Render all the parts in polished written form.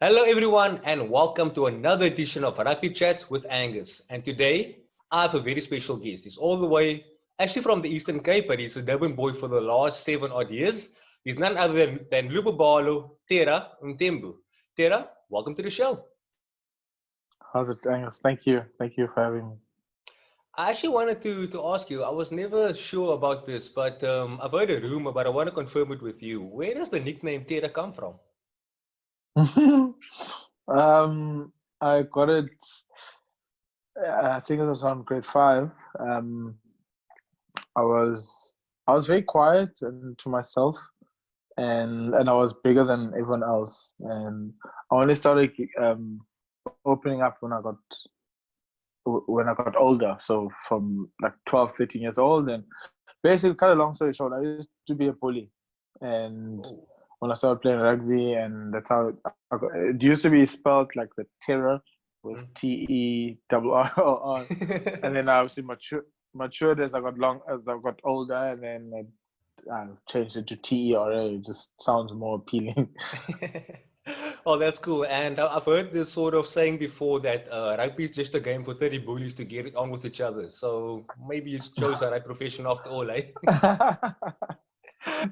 Hello, everyone, and welcome to another edition of Rugby Chats with Angus. And today, I have a very special guest. He's all the way, actually from the Eastern Cape, but he's a Durban boy for the last 7 odd years. He's none other than Lubabalo, Tera, Mtembu. Tera, welcome to the show. How's it, Angus? Thank you. Thank you for having I actually wanted to ask you, I was never sure about this, but I've heard a rumor, but I want to confirm it with you. Where does the nickname Tera come from? me. I got it. I think it was on grade five. I was I was very quiet and to myself, and I was bigger than everyone else. And I only started opening up when I got older. So from like 12, 13 years old, and basically, cut a long story short, I used to be a bully, and Oh. when I started playing rugby, and that's how it used to be spelled like the terror with Terror, and then I obviously matured as I got older, and then I changed it to Tera. It just sounds more appealing. Oh, that's cool. And I've heard this sort of saying before that rugby is just a game for 30 bullies to get it on with each other. So maybe you chose the right profession after all, eh?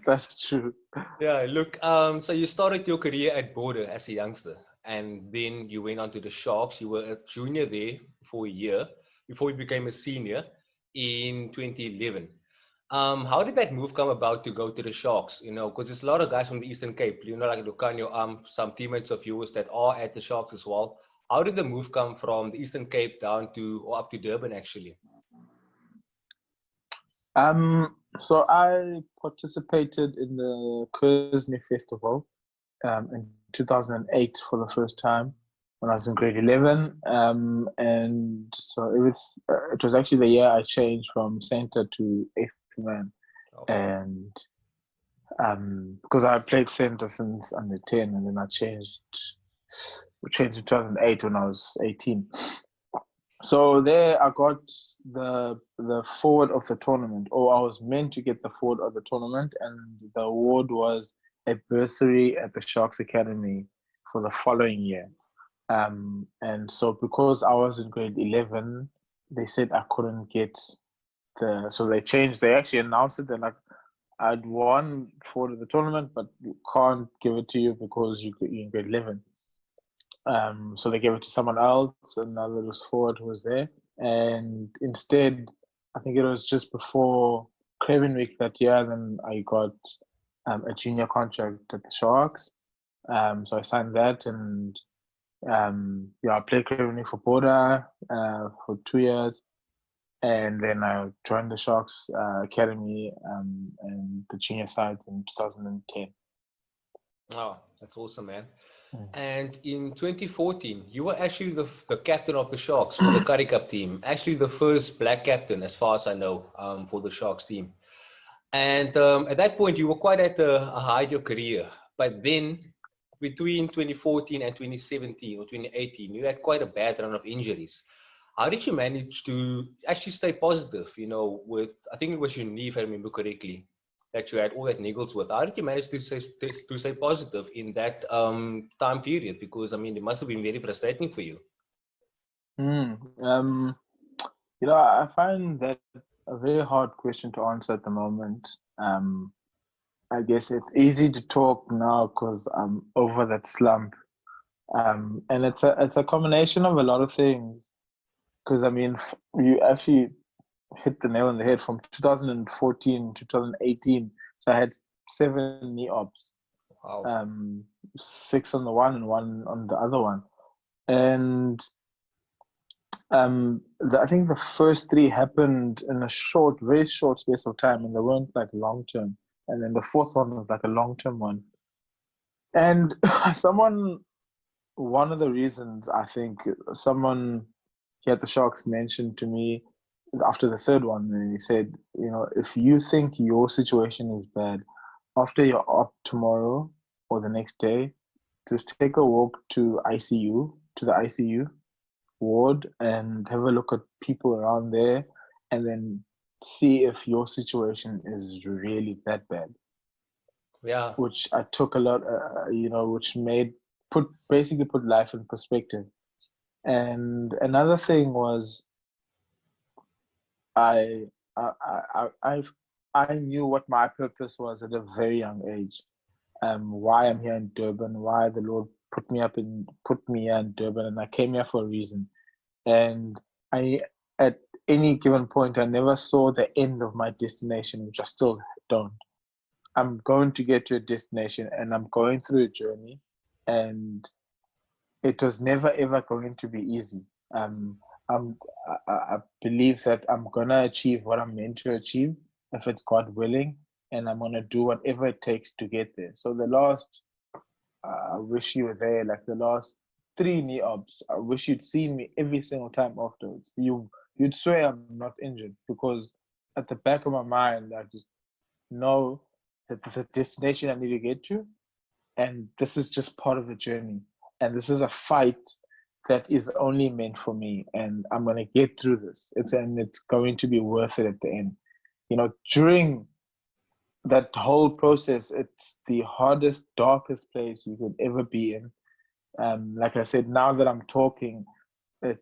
That's true. Yeah, look, so you started your career at Border as a youngster, and then you went on to the Sharks. You were a junior there for a year before you became a senior in 2011. How did that move come about to go to the Sharks? You know, because there's a lot of guys from the Eastern Cape, you know, like Lucanio, some teammates of yours that are at the Sharks as well. How did the move come from the Eastern Cape down to or up to Durban actually? So I participated in the Kersney Festival in 2008 for the first time when I was in grade 11. And so it was actually the year I changed from center to eighth man. Oh, And because I played center since under 10, and then we changed in 2008 when I was 18. So there I got the forward of the tournament, or I was meant to get the forward of the tournament, and the award was a bursary at the Sharks Academy for the following year. And so because I was in grade 11, they said I couldn't get so they actually announced it, and like I'd won forward of the tournament, but you can't give it to you because you're in grade 11. So they gave it to someone else, another was forward who was there. And instead, I think it was just before Craven Week that year, then I got a junior contract at the Sharks. So I signed that, and yeah, I played Craven Week for Border for 2 years. And then I joined the Sharks Academy and the junior sides in 2010. oh, that's awesome, man. Mm. And in 2014, you were actually the captain of the Sharks for the Currie Cup team. Actually, the first black captain, as far as I know, for the Sharks team. And at that point, you were quite at a high in your career. But then, between 2014 and 2017 or 2018, you had quite a bad run of injuries. How did you manage to actually stay positive? You know, with I think it was your knee, if I remember correctly, that you had all that niggles with. How did you manage to stay positive in that time period? Because I mean, it must have been very frustrating for you. Mm. I find that a very hard question to answer at the moment. Um, I guess it's easy to talk now because I'm over that slump. And it's a combination of a lot of things. Because I mean, you actually hit the nail on the head from 2014 to 2018. So I had 7 knee ops, Wow. um, six on the one and one on the other one. And I think the first three happened in a very short space of time, and they weren't like long term. And then the fourth one was like a long term one. And one of the reasons I think someone here at the Sharks mentioned to me after the third one, and he said, if you think your situation is bad, after you're up tomorrow or the next day, just take a walk to the ICU ward, and have a look at people around there, and then see if your situation is really that bad. Yeah. Which I took a lot, which made basically put life in perspective. And another thing was I I I I I knew what my purpose was at a very young age. Why I'm here in Durban, why the Lord put me here in Durban, and I came here for a reason. And I, at any given point, I never saw the end of my destination, which I still don't. I'm going to get to a destination, and I'm going through a journey, and it was never ever going to be easy. Um, I'm, I believe that I'm gonna achieve what I'm meant to achieve if it's God willing, and I'm gonna do whatever it takes to get there. So the last, I wish you were there. Like the last three knee ups, I wish you'd seen me every single time afterwards. You'd swear I'm not injured because at the back of my mind, I just know that there's a destination I need to get to, and this is just part of the journey, and this is a fight that is only meant for me, and I'm going to get through this. It's going to be worth it at the end. During that whole process, it's the hardest, darkest place you could ever be in. Like I said, now that I'm talking, I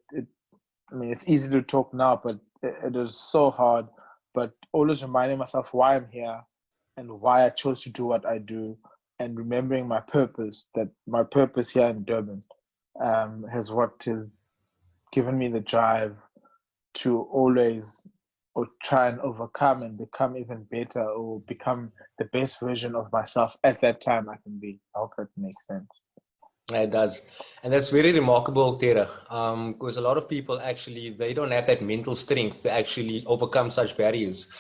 mean, it's easy to talk now, but it is so hard. But always reminding myself why I'm here and why I chose to do what I do, and remembering my purpose, that my purpose here in Durban has given me the drive to always or try and overcome and become even better, or become the best version of myself at that time I can be. I hope that makes sense. It does. And that's very remarkable, Tera, because a lot of people actually, they don't have that mental strength to actually overcome such barriers.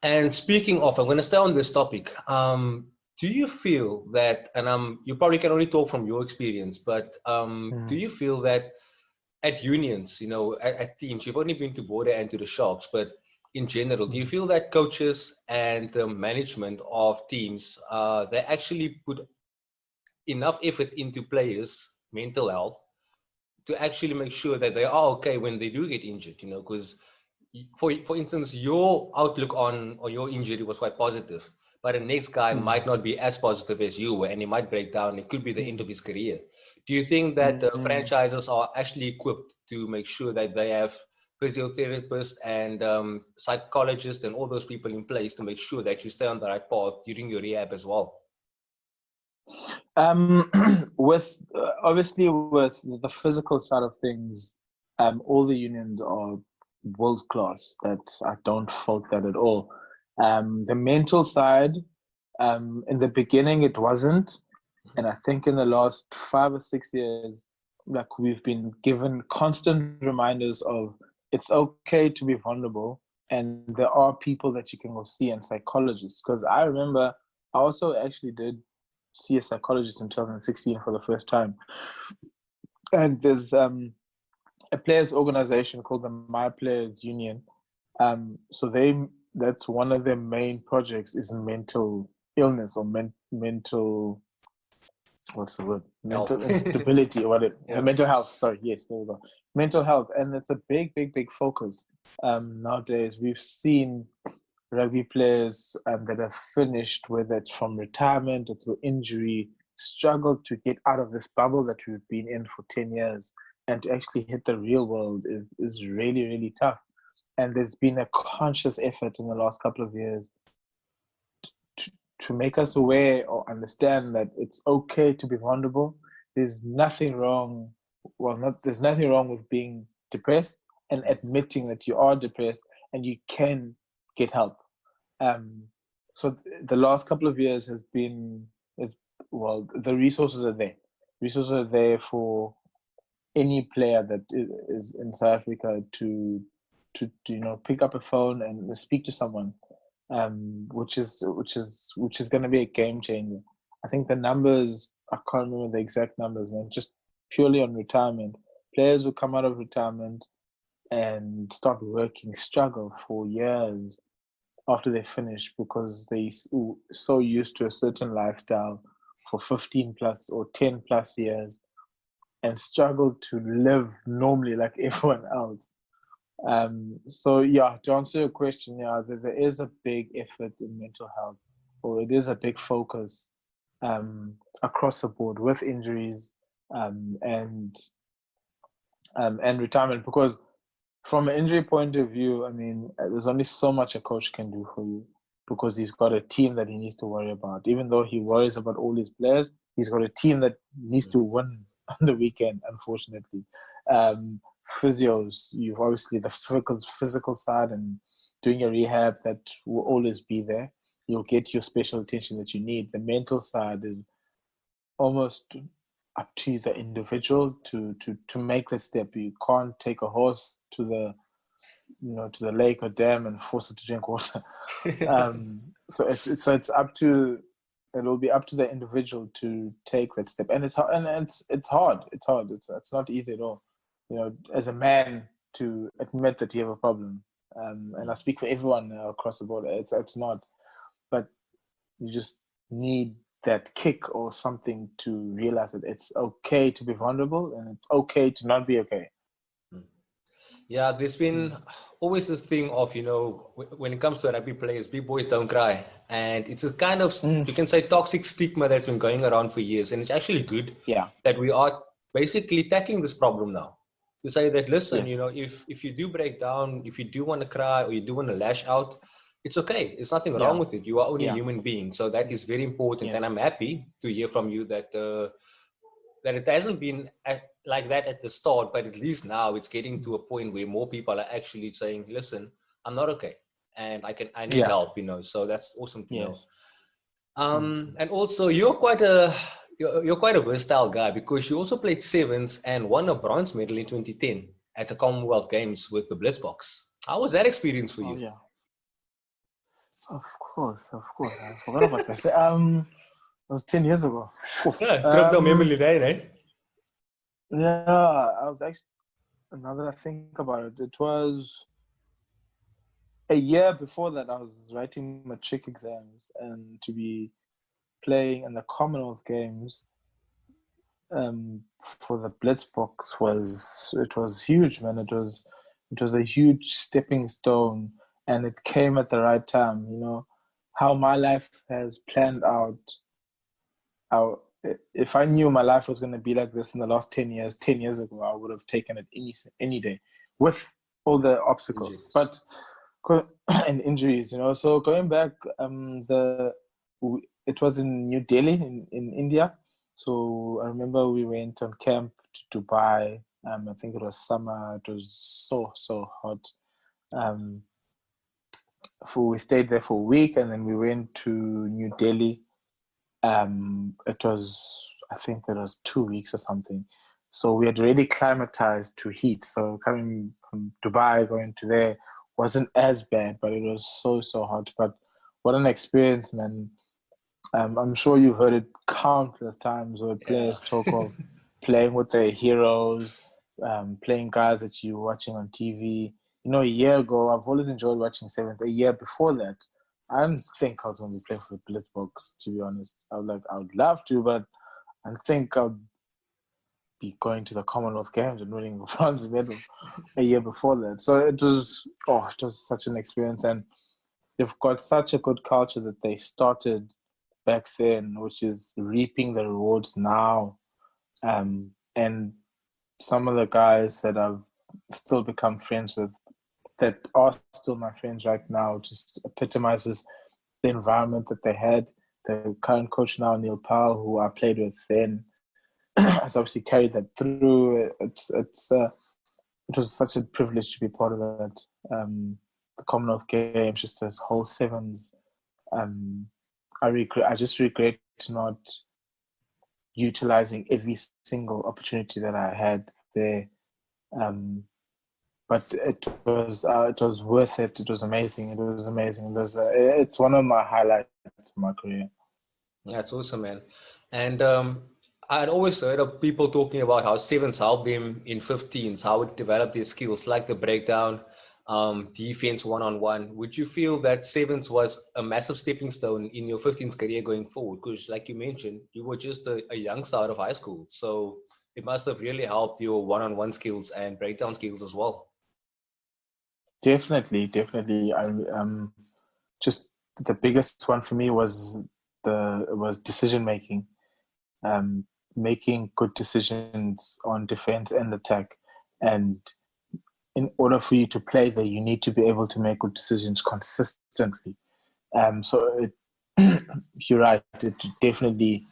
And speaking of, I'm going to stay on this topic. Do you feel that, and you probably can only talk from your experience, but do you feel that at unions, at teams, you've only been to Border and to the Sharks, but in general, do you feel that coaches and the management of teams, they actually put enough effort into players' mental health to actually make sure that they are okay when they do get injured? Because for instance, your outlook on your injury was quite positive, but the next guy might not be as positive as you were, and he might break down. It could be the end of his career. Do you think that the franchises are actually equipped to make sure that they have physiotherapists and psychologists and all those people in place to make sure that you stay on the right path during your rehab as well? With obviously with the physical side of things, all the unions are world class. That I don't fault that at all. The mental side, in the beginning it wasn't, and I think in the last 5 or 6 years, like we've been given constant reminders of it's okay to be vulnerable, and there are people that you can go see and psychologists. Because I remember I also actually did see a psychologist in 2016 for the first time, and there's a players organization called the My Players Union. So that's one of their main projects is mental illness or mental, what's the word? Mental instability or mental health. Sorry, yes, there we go. Mental health, and it's a big focus. Nowadays, we've seen rugby players that have finished, whether it's from retirement or through injury, struggle to get out of this bubble that we've been in for 10 years, and to actually hit the real world is really tough. And there's been a conscious effort in the last couple of years to make us aware or understand that it's okay to be vulnerable. There's nothing wrong. There's nothing wrong with being depressed and admitting that you are depressed and you can get help. So the last couple of years has been, the resources are there. Resources are there for any player that is in South Africa to pick up a phone and speak to someone, which is going to be a game changer. I think the numbers, I can't remember the exact numbers, man. Just purely on retirement, players who come out of retirement and start working struggle for years after they finish because they so used to a certain lifestyle for 15 plus or 10 plus years and struggle to live normally like everyone else. So yeah, to answer your question, yeah, there is a big effort in mental health, or it is a big focus across the board with injuries, um, and and retirement. Because from an injury point of view, I mean, there's only so much a coach can do for you because he's got a team that he needs to worry about. Even though he worries about all his players, he's got a team that needs to win on the weekend, unfortunately. Physios, you've obviously the physical side and doing your rehab that will always be there. You'll get your special attention that you need. The mental side is almost up to the individual to make the step. You can't take a horse to the lake or dam and force it to drink water. So it's up to it'll be up to the individual to take that step, and it's hard. It's not easy at all. As a man to admit that you have a problem, and I speak for everyone across the board. It's not, but you just need that kick or something to realize that it's okay to be vulnerable and it's okay to not be okay. Yeah, there's been always this thing of, when it comes to rugby players, big boys don't cry. And it's a kind of, you can say, toxic stigma that's been going around for years. And it's actually good that we are basically tackling this problem now. To say that, listen, if you do break down, if you do want to cry or you do want to lash out, it's okay. There's nothing wrong with it. You are only a human being. So that is very important. And I'm happy to hear from you that that it hasn't been like that at the start, but at least now it's getting to a point where more people are actually saying, listen, I'm not okay. And I need help, so that's awesome to know. And also you're quite a versatile guy because you also played sevens and won a bronze medal in 2010 at the Commonwealth Games with the Blitzbox. How was that experience for you? Oh, yeah. Of course. I forgot about that. It was 10 years ago. Yeah, trip down memory lane, eh? Yeah, I was actually, now that I think about it, it was a year before that I was writing matric exams, and to be playing in the Commonwealth Games for the Blitzbox was huge, man. It was a huge stepping stone, and it came at the right time. How my life has planned out. If I knew my life was going to be like this in the last 10 years ago, I would have taken it any day with all the obstacles, and injuries, So going back, it was in New Delhi in India. So I remember we went on camp to Dubai. I think it was summer. It was so hot. We stayed there for a week, and then we went to New Delhi. I think it was 2 weeks or something. So we had already climatized to heat. So coming from Dubai, going to there wasn't as bad, but it was so hot. But what an experience, man. I'm sure you've heard it countless times where players talk of playing with their heroes, playing guys that you're watching on TV. A year ago, I've always enjoyed watching sevens. A year before that, I didn't think I was going to be playing for the Blitzbox, to be honest. I would love to, but I think I'd be going to the Commonwealth Games and winning a bronze medal a year before that. So it was such an experience. And they've got such a good culture that they started back then, which is reaping the rewards now. And some of the guys that I've still become friends with that are still my friends right now just epitomizes the environment that they had. The current coach now, Neil Powell, who I played with then, has obviously carried that through. It was such a privilege to be part of that. The Commonwealth Games, just this whole sevens. I just regret not utilizing every single opportunity that I had there. But it was worth it. It was amazing. It's one of my highlights of my career. That's awesome, man. And I'd always heard of people talking about how sevens help them in 15s, how it developed their skills, like the breakdown, defense one-on-one. Would you feel that sevens was a massive stepping stone in your 15s career going forward? Because like you mentioned, you were just a youngster out of high school. So it must have really helped your one-on-one skills and breakdown skills as well. Definitely. I just the biggest one for me was decision making. making good decisions on defense and attack. And in order for you to play there, you need to be able to make good decisions consistently. So you're right. It definitely,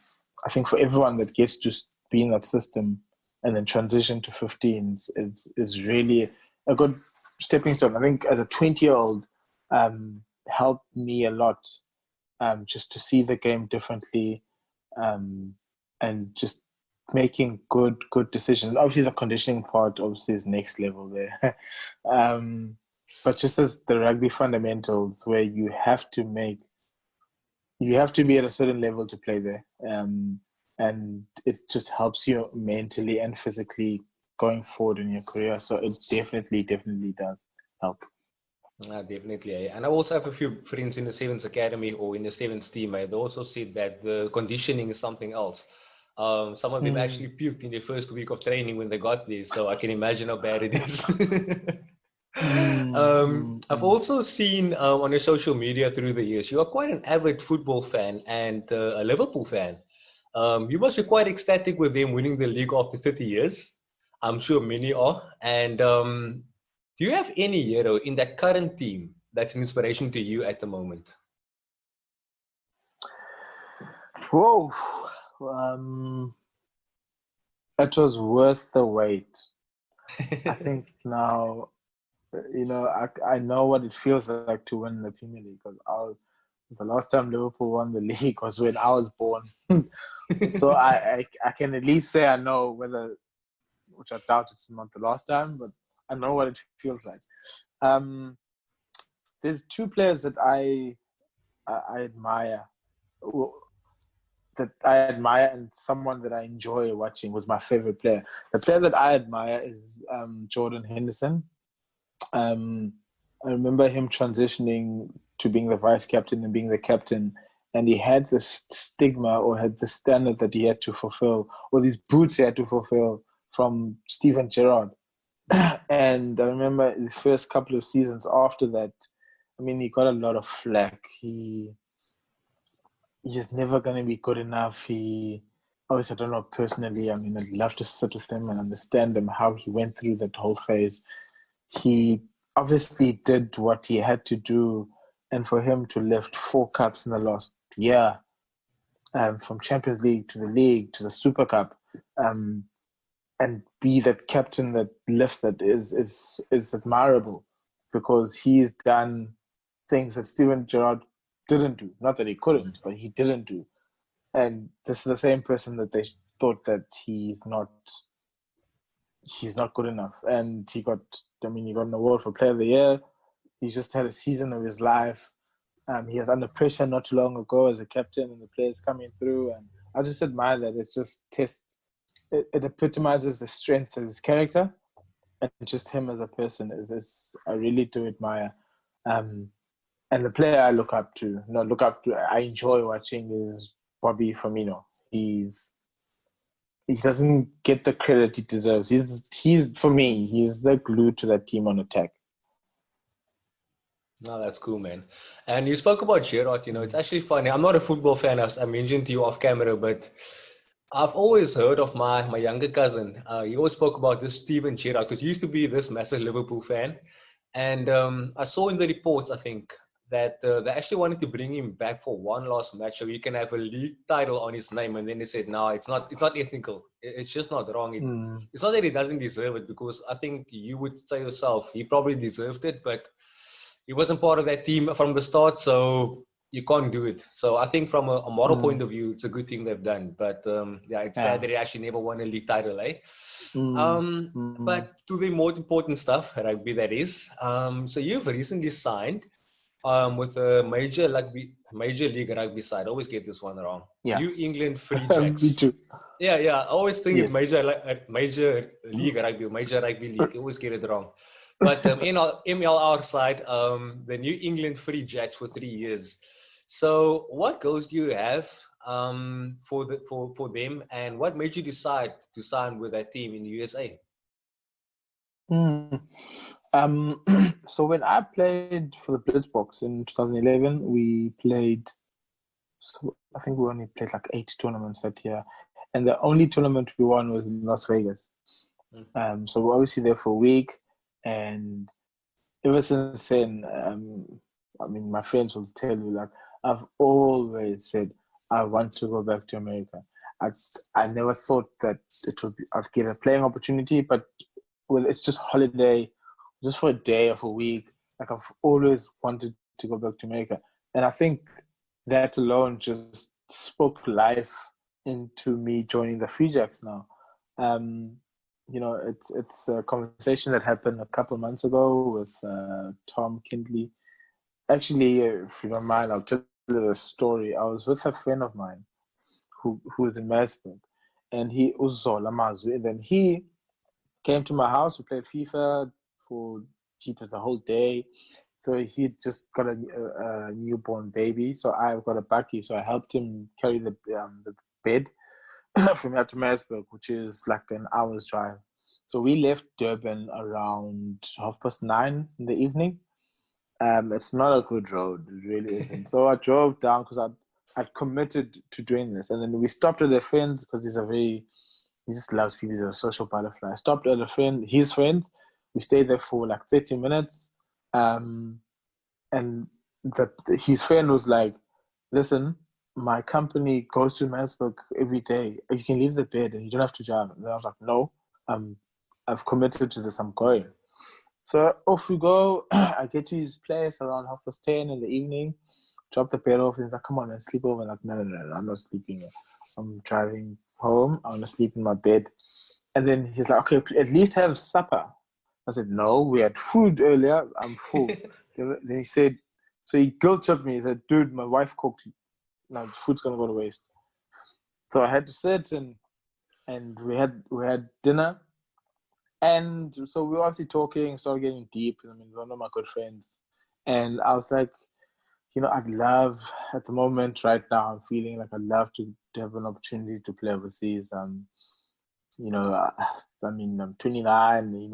I think for everyone that gets to be in that system and then transition to 15s is really a good stepping stone. I think as a 20-year-old, helped me a lot, just to see the game differently, and just making good decisions. Obviously, the conditioning part obviously is next level there. But just as the rugby fundamentals, where you have to be at a certain level to play there, and it just helps you mentally and physically going forward in your career. So it definitely does help. Definitely. And I also have a few friends in the Sevens Academy or in the Sevens team. They also said that the conditioning is something else. Some of them actually puked in their first week of training when they got there, so I can imagine how bad it is. I've also seen on your social media through the years, you are quite an avid football fan and a Liverpool fan. You must be quite ecstatic with them winning the league after 30 years. I'm sure many are. And do you have any hero in that current team that's an inspiration to you at the moment? Whoa. It was worth the wait. I think now, I know what it feels like to win the Premier League, because the last time Liverpool won the league was when I was born. So I can at least say I know whether, which I doubt it's not the last time, but I know what it feels like. There's two players that I admire, and someone that I enjoy watching was my favorite player. The player that I admire is Jordan Henderson. I remember him transitioning to being the vice captain and being the captain, and he had this stigma, or had the standard that he had to fulfill, or these boots he had to fulfill from Steven Gerrard. And I remember the first couple of seasons after that, he got a lot of flack. He's just never going to be good enough. Obviously, I don't know personally. I'd love to sit with him and understand him, how he went through that whole phase. He obviously did what he had to do, and for him to lift 4 cups in the last year, from Champions League to the league to the Super Cup, and be that captain that lifts that is admirable, because he's done things that Steven Gerrard didn't do. Not that he couldn't, but he didn't do. And this is the same person that they thought that he's not good enough. And he got an award for Player of the Year. He's just had a season of his life. He was under pressure not too long ago as a captain, and the players coming through. And I just admire that. It's just it epitomizes the strength of his character, and just him as a person I really do admire. And the player I I enjoy watching is Bobby Firmino. He doesn't get the credit he deserves. He's for me, he's the glue to that team on attack. No, that's cool, man. And you spoke about Gerrard, it's actually funny. I'm not a football fan, as I mentioned to you off camera, but I've always heard of my younger cousin. He always spoke about this Steven Gerrard, because he used to be this massive Liverpool fan. And I saw in the reports, I think, that they actually wanted to bring him back for one last match so he can have a league title on his name. And then they said, no, it's not ethical. It's just not wrong. It's not that he doesn't deserve it, because I think you would say yourself, he probably deserved it, but he wasn't part of that team from the start, so you can't do it. So I think from a moral point of view, it's a good thing they've done. But it's sad that he actually never won a league title, eh? But to the more important stuff, rugby that is. So you've recently signed with a major league rugby side. I always get this one wrong. Yeah. New England Free Jacks. Me too. Yeah. I always think Yes. It's major league rugby, major rugby league. I always get it wrong. But in our MLR side, the New England Free Jacks for 3 years. So what goals do you have for them, and what made you decide to sign with that team in the USA? So when I played for the Blitzboks in 2011, we played. So I think we only played like 8 tournaments that year, and the only tournament we won was in Las Vegas. So we're obviously there for a week, and ever since then, I mean, my friends will tell you, like, I've always said I want to go back to America. I never thought that I'd get a playing opportunity, but it's just holiday, just for a day or for a week. Like, I've always wanted to go back to America, and I think that alone just spoke life into me joining the Free Jacks now. You know, it's a conversation that happened a couple of months ago with Tom Kindley. Actually, if you don't mind, I'll tell you the story. I was with a friend of mine who was in Maritzburg, and he Uzola Mazwi, and then he came to my house. We played FIFA for jeepers a whole day. So he just got a newborn baby. So I got a bakkie. So I helped him carry the bed from here to Maritzburg, which is like an hour's drive. So we left Durban around 9:30 in the evening. It's not a good road, it really isn't. So I drove down because I'd committed to doing this, and then we stopped at their friends because he just loves people. He's a social butterfly. I stopped at his friends. We stayed there for like 30 minutes, and his friend was like, "Listen, my company goes to Maritzburg every day. You can leave the bed and you don't have to drive." And I was like, "No, I've committed to this. I'm going." So off we go. I get to his place around 10:30 in the evening. Drop the bed off and he's like, "Come on and sleep over." I'm like, no, I'm not sleeping here. I'm driving home. I want to sleep in my bed. And then he's like, "Okay, at least have supper." I said, "No, we had food earlier. I'm full." Then he said, so he guilt tripped me. He said, "Dude, my wife cooked. Now the food's gonna go to waste." So I had to sit and we had dinner. And so we were obviously talking, started getting deep. I mean, one of my good friends. And I was like, I'd love, at the moment right now, I'm feeling like I'd love to have an opportunity to play overseas. I mean, I'm 29,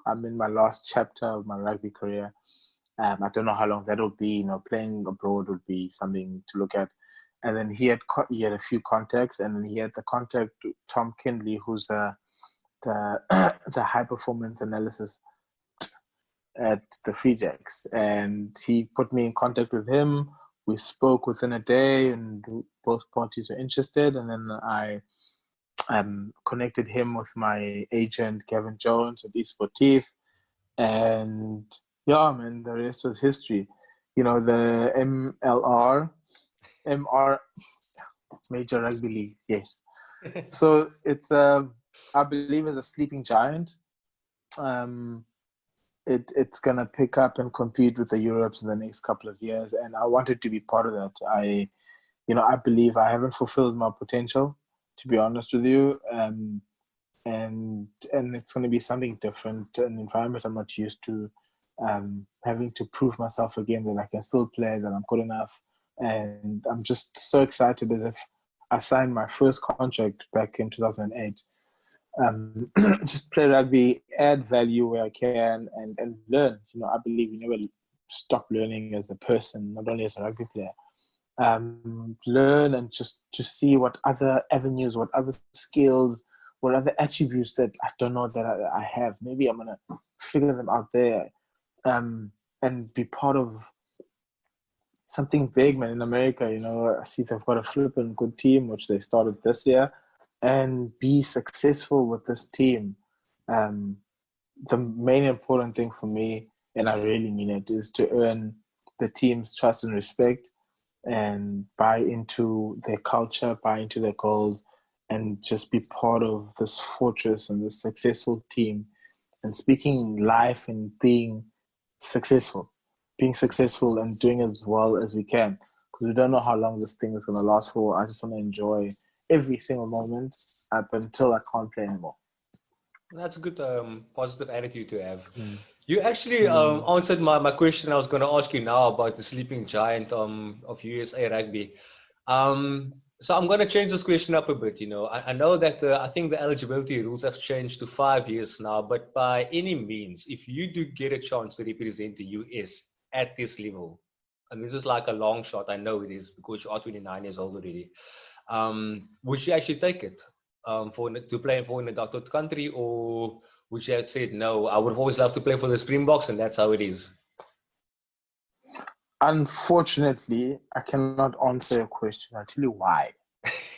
I'm in my last chapter of my rugby career. I don't know how long that'll be. Playing abroad would be something to look at. And then he had a few contacts, and then he had the contact to Tom Kindley, who's the high performance analysis at the Free Jacks, and he put me in contact with him. We spoke within a day, and both parties were interested. And then I connected him with my agent Kevin Jones at Esportif, and yeah, man, the rest was history. The MR Major Rugby League, yes. So it's I believe as a sleeping giant. It's gonna pick up and compete with the Europes in the next couple of years, and I wanted to be part of that. I believe I haven't fulfilled my potential, to be honest with you, and it's gonna be something different, an environment I'm not used to, having to prove myself again that I can still play, that I'm good enough, and I'm just so excited as if I signed my first contract back in 2008. Just play rugby, add value where I can, and learn. I believe you never stop learning as a person, not only as a rugby player. Learn and just to see what other avenues, what other skills, what other attributes that I don't know that I have. Maybe I'm gonna figure them out there, and be part of something big, man. In America, I see they've got a flipping good team, which they started this year, and be successful with this team. The main important thing for me, and I really mean it, is to earn the team's trust and respect, and buy into their culture, buy into their goals, and just be part of this fortress and this successful team, and speaking life and being successful and doing as well as we can, because we don't know how long this thing is going to last for. I just want to enjoy every single moment up until I can't play anymore. That's a good positive attitude to have. You actually answered my question I was going to ask you now about the sleeping giant of USA rugby. So I'm going to change this question up a bit. I know that I think the eligibility rules have changed to 5 years now, but by any means, if you do get a chance to represent the US at this level, and this is like a long shot, I know it is, because you are 29 years old already. would you actually take it to play for an adopted country, or would you have said no? I would have always loved to play for the Springboks, and that's how it is. Unfortunately, I cannot answer your question. I'll tell you why.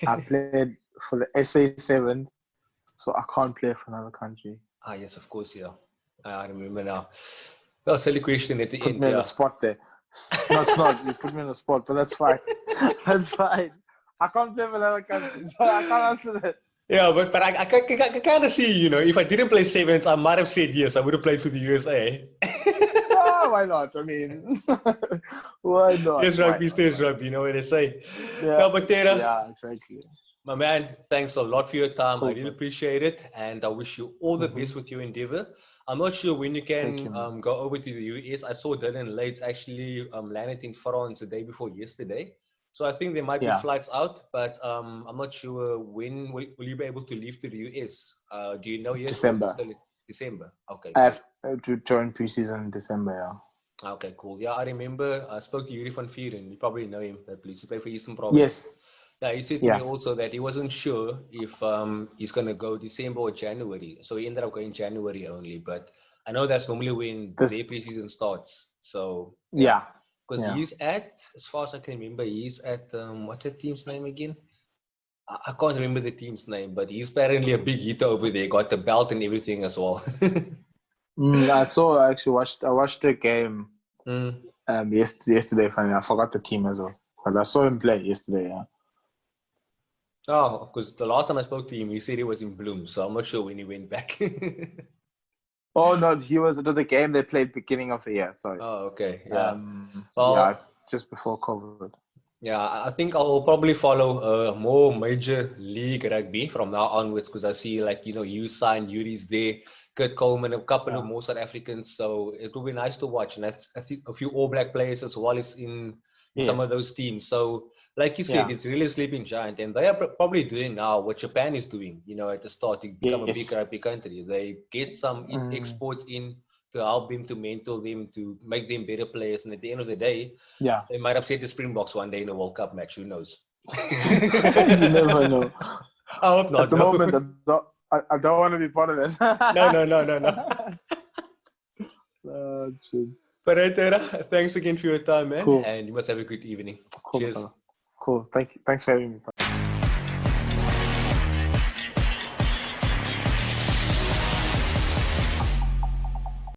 I played for the SA7, so I can't play for another country. Ah, yes, of course, yeah. I remember now. That was a silly question at the Put end, me on yeah. the spot there. No, it's not. You put me on the spot, but that's fine. That's fine. I can't play for another country, so I can't answer that. Yeah, but I kind of see, you know, if I didn't play sevens, I might have said yes. I would have played for the USA. Oh, why not? I mean, why not? Yes, rugby stays rugby, you know what they say. Yeah, No, but Tera, yeah, exactly. my man, thanks a lot for your time. Cool, I really appreciate it, and I wish you all the best with your endeavor. I'm not sure when you Thank can you, go over to the US. I saw Dylan Lates actually landed in France the day before yesterday. So I think there might be flights out, but I'm not sure when will you be able to leave to the US. Do you know yet? December. Or is it still December? Okay. I have to join preseason in December, yeah. Okay, cool. Yeah, I remember I spoke to Yuri van Vuren. You probably know him. That plays. He played for Eastern Province. Yes. Yeah, he said to me also that he wasn't sure if he's going to go December or January. So he ended up going January only. But I know that's normally when their preseason starts. So, yeah. Because he's at, as far as I can remember, he's at, what's that team's name again? I can't remember the team's name, but he's apparently a big hitter over there. Got the belt and everything as well. I watched the game yesterday. Funny, I forgot the team as well. But I saw him play yesterday, yeah. Oh, because the last time I spoke to him, he said he was in Bloom, so I'm not sure when he went back. Oh no, he was at the game they played beginning of the year. Sorry. Oh, okay, yeah. Well, just before COVID. Yeah, I think I'll probably follow more major league rugby from now onwards, because I see, like, you know, you signed Yuri's there, Kurt Coleman, a couple of more South Africans, so it will be nice to watch. And I think a few All Black players as well is in some of those teams. So, like you said, it's really a sleeping giant, and they are probably doing now what Japan is doing, you know, at the start to become a big rugby country. They get some exports in to help them, to mentor them, to make them better players. And at the end of the day, they might upset the Springboks one day in a World Cup match. Who knows? You never know. I hope not. At the moment, I don't want to be part of it. No. But right, Tera, thanks again for your time, man. Cool. And you must have a good evening. Cool. Cheers. Cool. Thanks for having me.